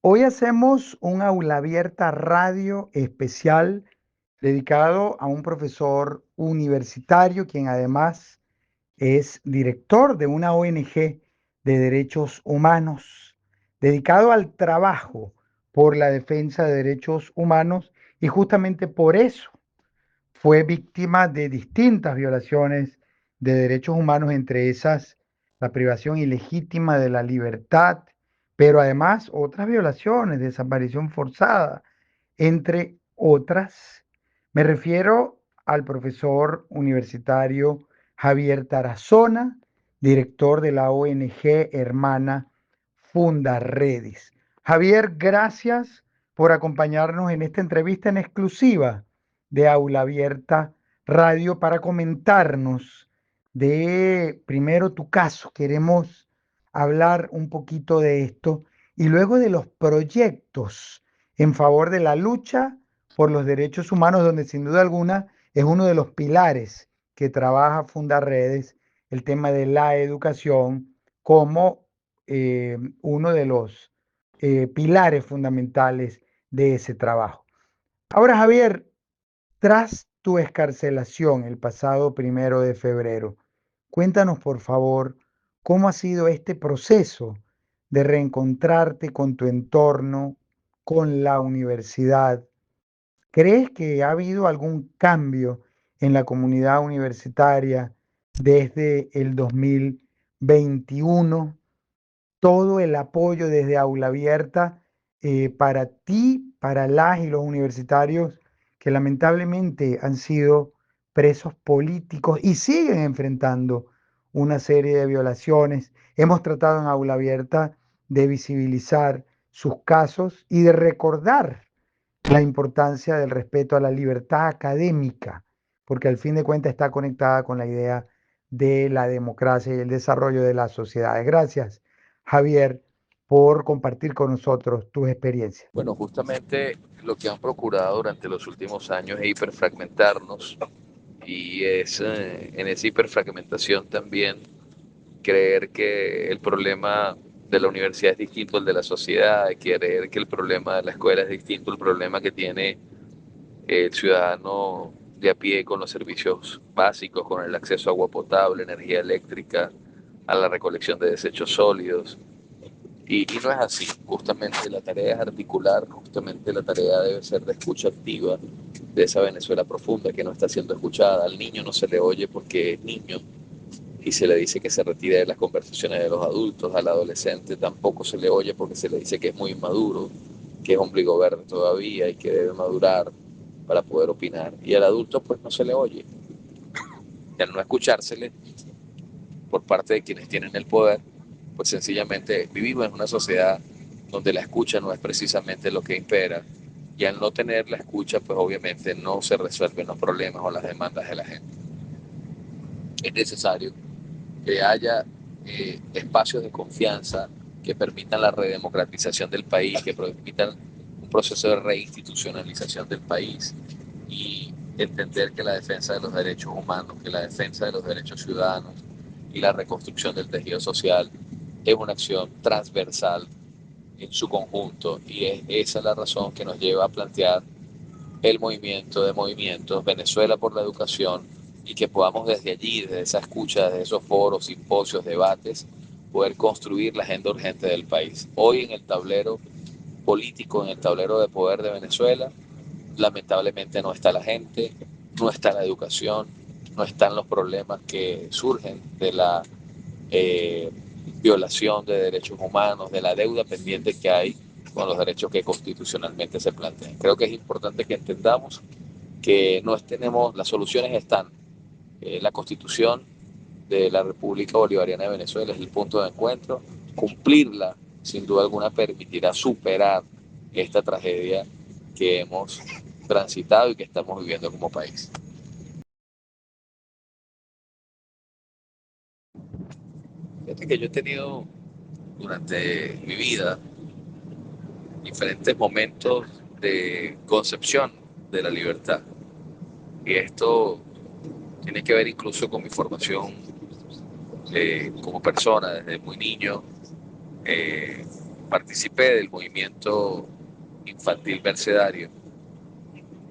Hoy hacemos un aula abierta radio especial dedicado a un profesor universitario, quien además es director de una ONG de derechos humanos, dedicado al trabajo por la defensa de derechos humanos, y justamente por eso fue víctima de distintas violaciones de derechos humanos, entre esas la privación ilegítima de la libertad, pero además otras violaciones, desaparición forzada, entre otras. Me refiero al profesor universitario Javier Tarazona, director de la ONG hermana Fundarredis. Javier, gracias por acompañarnos en esta entrevista en exclusiva de Aula Abierta Radio para comentarnos de primero tu caso. Queremos hablar un poquito de esto y luego de los proyectos en favor de la lucha por los derechos humanos, donde sin duda alguna es uno de los pilares que trabaja Fundarredes, el tema de la educación como uno de los pilares fundamentales de ese trabajo. Ahora, Javier, tras tu escarcelación el pasado 1 de febrero, cuéntanos por favor cómo ha sido este proceso de reencontrarte con tu entorno, con la universidad. ¿Crees que ha habido algún cambio en la comunidad universitaria desde el 2021? Todo el apoyo desde Aula Abierta para ti, para las y los universitarios que lamentablemente han sido presos políticos y siguen enfrentando una serie de violaciones. Hemos tratado en Aula Abierta de visibilizar sus casos y de recordar la importancia del respeto a la libertad académica, porque al fin de cuentas está conectada con la idea de la democracia y el desarrollo de las sociedades. Gracias, Javier, por compartir con nosotros tus experiencias. Bueno, justamente lo que han procurado durante los últimos años es hiperfragmentarnos y es en esa hiperfragmentación también creer que el problema de la universidad es distinto al de la sociedad, creer que el problema de la escuela es distinto al problema que tiene el ciudadano de a pie con los servicios básicos, con el acceso a agua potable, energía eléctrica, a la recolección de desechos sólidos. Y no es así, justamente la tarea es articular, justamente la tarea debe ser de escucha activa de esa Venezuela profunda que no está siendo escuchada. Al niño no se le oye porque es niño y se le dice que se retire de las conversaciones de los adultos. Al adolescente tampoco se le oye porque se le dice que es muy inmaduro, que es ombligo verde todavía y que debe madurar para poder opinar. Y al adulto pues no se le oye. Y al no escuchársele por parte de quienes tienen el poder, pues sencillamente vivimos en una sociedad donde la escucha no es precisamente lo que impera, y al no tener la escucha, pues obviamente no se resuelven los problemas o las demandas de la gente. Es necesario que haya espacios de confianza que permitan la redemocratización del país, que permitan un proceso de reinstitucionalización del país y entender que la defensa de los derechos humanos, que la defensa de los derechos ciudadanos y la reconstrucción del tejido social es una acción transversal en su conjunto, y es esa la razón que nos lleva a plantear el movimiento de movimientos Venezuela por la educación, y que podamos desde allí, desde esa escucha, desde esos foros, simposios, debates, poder construir la agenda urgente del país. Hoy en el tablero político, en el tablero de poder de Venezuela, lamentablemente no está la gente, no está la educación, no están los problemas que surgen de la eh, violación de derechos humanos, de la deuda pendiente que hay con los derechos que constitucionalmente se plantean. Creo que es importante que entendamos que no tenemos, las soluciones están. La constitución de la República Bolivariana de Venezuela es el punto de encuentro. Cumplirla, sin duda alguna, permitirá superar esta tragedia que hemos transitado y que estamos viviendo como país. Fíjate que yo he tenido durante mi vida diferentes momentos de concepción de la libertad. Y esto tiene que ver incluso con mi formación como persona desde muy niño. participé del movimiento infantil mercedario,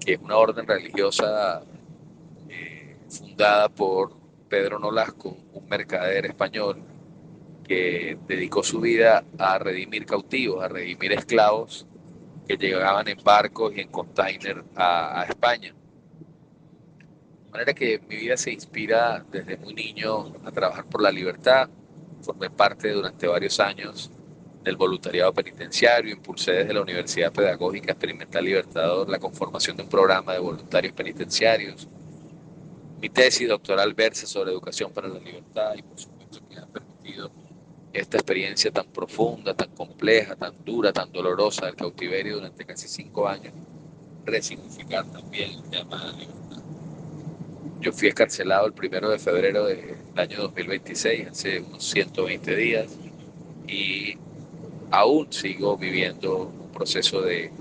que es una orden religiosa fundada por Pedro Nolasco, un mercader español que dedicó su vida a redimir cautivos, a redimir esclavos que llegaban en barcos y en container a España. De manera que mi vida se inspira desde muy niño a trabajar por la libertad. Formé parte durante varios años del voluntariado penitenciario, impulsé desde la Universidad Pedagógica Experimental Libertador la conformación de un programa de voluntarios penitenciarios. Mi tesis doctoral versa sobre educación para la libertad y por supuesto que ha permitido esta experiencia tan profunda, tan compleja, tan dura, tan dolorosa del cautiverio durante casi 5 años, resignificar también el tema de la libertad. Yo fui escarcelado el 1 de febrero del año 2026, hace unos 120 días, y aún sigo viviendo un proceso de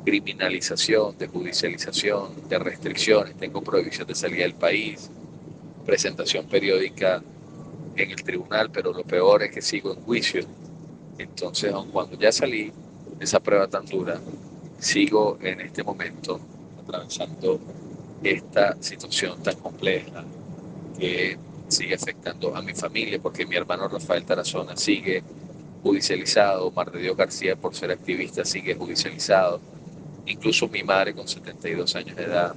criminalización, de judicialización, de restricciones. Tengo prohibición de salida del país, presentación periódica en el tribunal, pero lo peor es que sigo en juicio. Entonces, aun cuando ya salí de esa prueba tan dura, sigo en este momento atravesando esta situación tan compleja que sigue afectando a mi familia, porque mi hermano Rafael Tarazona sigue judicializado, Mar de Dios García por ser activista sigue judicializado, incluso mi madre con 72 años de edad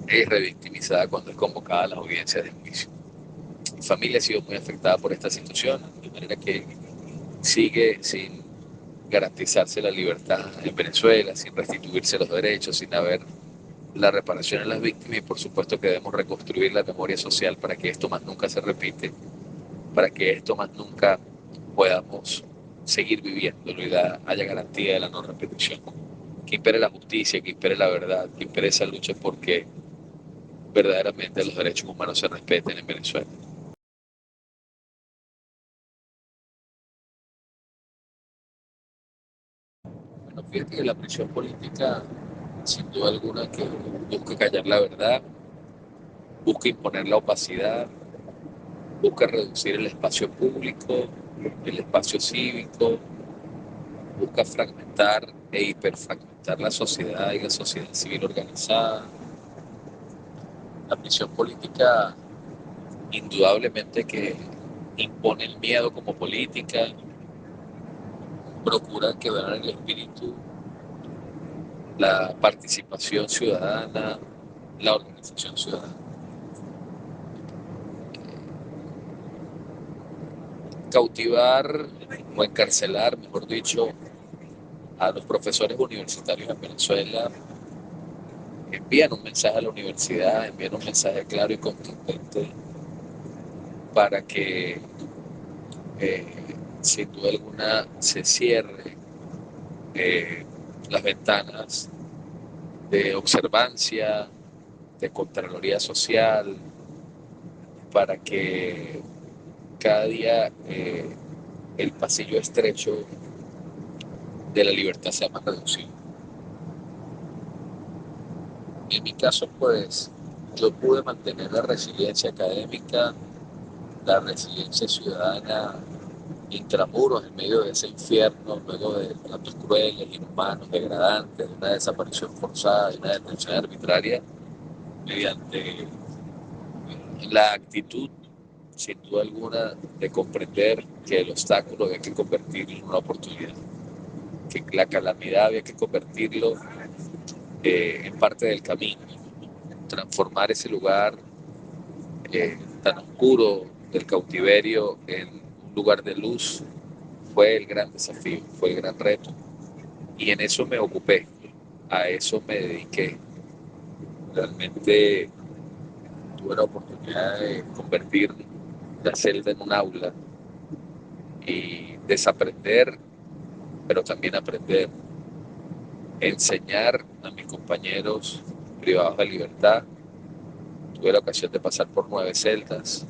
es revictimizada cuando es convocada a las audiencias de juicio. Mi familia ha sido muy afectada por esta situación, de manera que sigue sin garantizarse la libertad en Venezuela, sin restituirse los derechos, sin haber la reparación a las víctimas y por supuesto que debemos reconstruir la memoria social para que esto más nunca se repite, para que esto más nunca podamos seguir viviendo y haya garantía de la no repetición. Que impere la justicia, que impere la verdad, que impere esa lucha porque verdaderamente los derechos humanos se respeten en Venezuela. Bueno, fíjate que la prisión política, sin duda alguna, que busca callar la verdad, busca imponer la opacidad, busca reducir el espacio público, el espacio cívico, busca fragmentar e hiperfragmentar la sociedad y la sociedad civil organizada. La prisión política indudablemente que impone el miedo como política, procura quebrar el espíritu, la participación ciudadana, la organización ciudadana. Cautivar o encarcelar, mejor dicho, a los profesores universitarios en Venezuela envían un mensaje a la universidad, envían un mensaje claro y contundente para que eh, sin duda alguna se cierre eh, las ventanas de observancia, de Contraloría Social, para que cada día el pasillo estrecho de la libertad sea más reducido. En mi caso, pues, yo pude mantener la resiliencia académica, la resiliencia ciudadana intramuros en medio de ese infierno, luego de tratos crueles, inhumanos, degradantes, de una desaparición forzada, de una detención arbitraria, mediante la actitud, sin duda alguna, de comprender que el obstáculo había que convertirlo en una oportunidad, que la calamidad había que convertirlo en parte del camino, transformar ese lugar tan oscuro del cautiverio en un lugar de luz fue el gran desafío, fue el gran reto. Y en eso me ocupé, a eso me dediqué. Realmente tuve la oportunidad de convertir la celda en un aula y desaprender, pero también aprender, enseñar a mis compañeros privados de libertad. Tuve la ocasión de pasar por 9 celdas,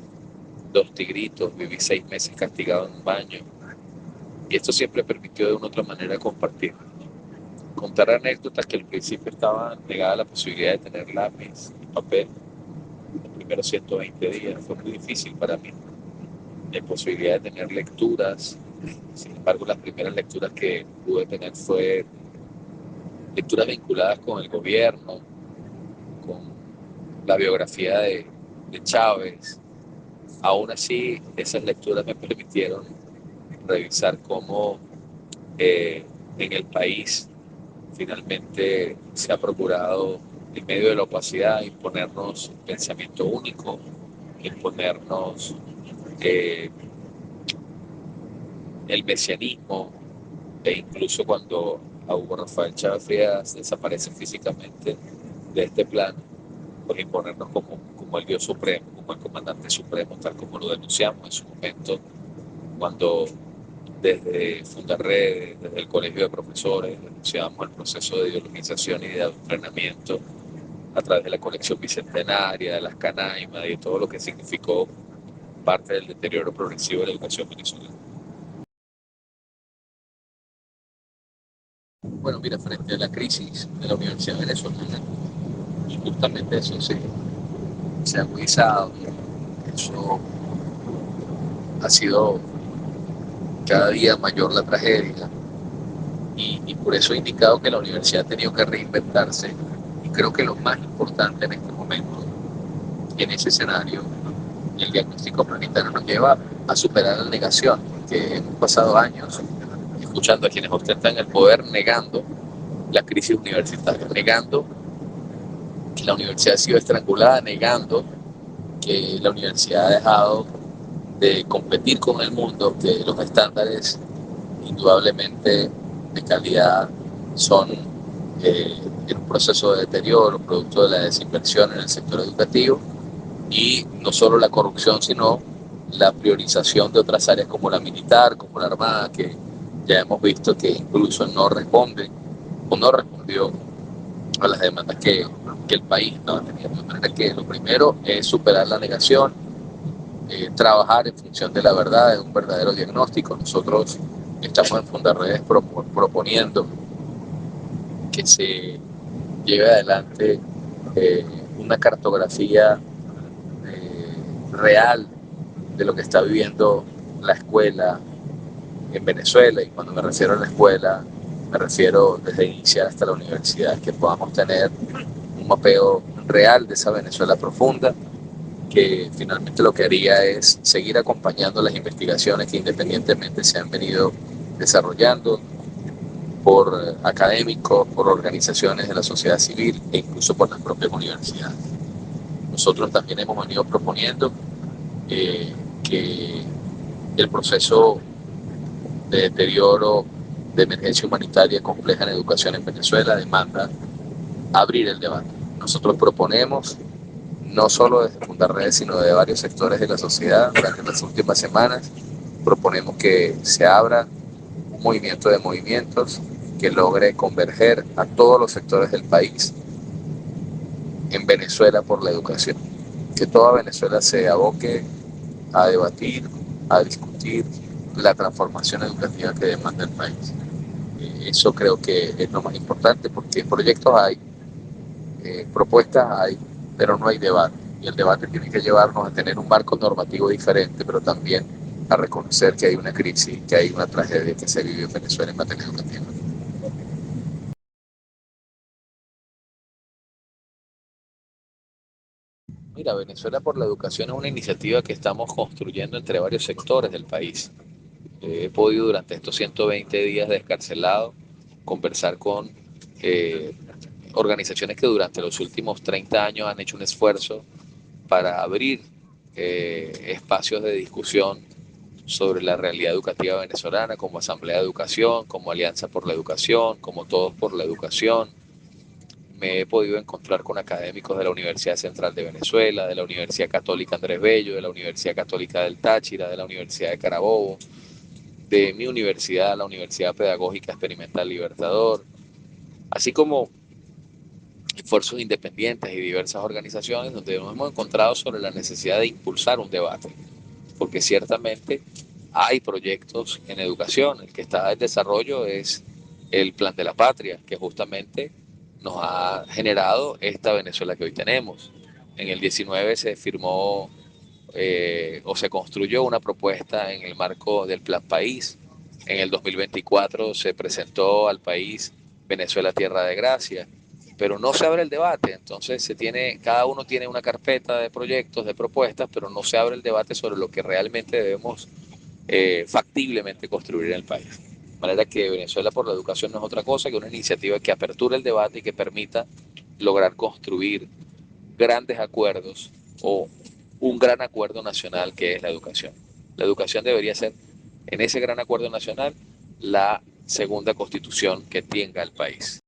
2 tigritos, viví 6 meses castigado en un baño. Y esto siempre permitió de una u otra manera compartir. Contar anécdotas que al principio estaba negada la posibilidad de tener lápiz y papel. Los primeros 120 días fue muy difícil para mí. La posibilidad de tener lecturas, Sin embargo, las primeras lecturas que pude tener fue lecturas vinculadas con el gobierno, con la biografía de Chávez. Aún así, esas lecturas me permitieron revisar cómo en el país finalmente se ha procurado, en medio de la opacidad, imponernos un pensamiento único, imponernos eh, el mesianismo, e incluso cuando a Hugo Rafael Chávez Frías desaparece físicamente de este plano, pues imponernos como el Dios supremo, como el comandante supremo, tal como lo denunciamos en su momento, cuando desde Fundarredes, desde el Colegio de Profesores, denunciamos el proceso de ideologización y de adoctrinamiento a través de la colección bicentenaria, de las canaimas y de todo lo que significó parte del deterioro progresivo de la educación venezolana. Bueno, mira, frente a la crisis de la Universidad Venezolana, justamente eso se ha agudizado, eso ha sido cada día mayor la tragedia y por eso he indicado que la universidad ha tenido que reinventarse y creo que lo más importante en este momento, en ese escenario, el diagnóstico planetario nos lleva a superar la negación, que hemos pasado años escuchando a quienes ostentan el poder negando la crisis universitaria, negando que la universidad ha sido estrangulada, negando que la universidad ha dejado de competir con el mundo, que los estándares indudablemente de calidad son en un proceso de deterioro, producto de la desinversión en el sector educativo y no solo la corrupción, sino la priorización de otras áreas como la militar, como la armada, que ya hemos visto que incluso no responde o no respondió a las demandas que el país estaba teniendo. De manera que lo primero es superar la negación, trabajar en función de la verdad, de un verdadero diagnóstico. Nosotros estamos en Fundarredes proponiendo que se lleve adelante eh, una cartografía real de lo que está viviendo la escuela en Venezuela. Y cuando me refiero a la escuela, me refiero desde inicial hasta la universidad, que podamos tener un mapeo real de esa Venezuela profunda, que finalmente lo que haría es seguir acompañando las investigaciones que independientemente se han venido desarrollando por académicos, por organizaciones de la sociedad civil e incluso por las propias universidades. Nosotros también hemos venido proponiendo que el proceso de deterioro, de emergencia humanitaria compleja en educación en Venezuela demanda abrir el debate. Nosotros proponemos, no solo desde Fundarredes, sino de varios sectores de la sociedad, durante las últimas semanas, proponemos que se abra un movimiento de movimientos que logre converger a todos los sectores del país en Venezuela por la educación. Que toda Venezuela se aboque a debatir, a discutir la transformación educativa que demanda el país. Eso creo que es lo más importante porque proyectos hay, propuestas hay, pero no hay debate. Y el debate tiene que llevarnos a tener un marco normativo diferente, pero también a reconocer que hay una crisis, que hay una tragedia que se vive en Venezuela en materia educativa. Mira, Venezuela por la Educación es una iniciativa que estamos construyendo entre varios sectores del país. He podido durante estos 120 días de descarcelado conversar con eh, organizaciones que durante los últimos 30 años han hecho un esfuerzo para abrir espacios de discusión sobre la realidad educativa venezolana, como Asamblea de Educación, como Alianza por la Educación, como Todos por la Educación. Me he podido encontrar con académicos de la Universidad Central de Venezuela, de la Universidad Católica Andrés Bello, de la Universidad Católica del Táchira, de la Universidad de Carabobo, de mi universidad, la Universidad Pedagógica Experimental Libertador, así como esfuerzos independientes y diversas organizaciones donde nos hemos encontrado sobre la necesidad de impulsar un debate, porque ciertamente hay proyectos en educación. El que está en desarrollo es el Plan de la Patria, que justamente nos ha generado esta Venezuela que hoy tenemos. En el 19 se firmó o se construyó una propuesta en el marco del Plan País, En el 2024 se presentó al país Venezuela Tierra de Gracia, pero no se abre el debate. Entonces cada uno tiene una carpeta de proyectos, de propuestas, pero no se abre el debate sobre lo que realmente debemos factiblemente construir en el país. De manera que Venezuela por la educación no es otra cosa que una iniciativa que aperture el debate y que permita lograr construir grandes acuerdos o un gran acuerdo nacional que es la educación. La educación debería ser, en ese gran acuerdo nacional, la segunda constitución que tenga el país.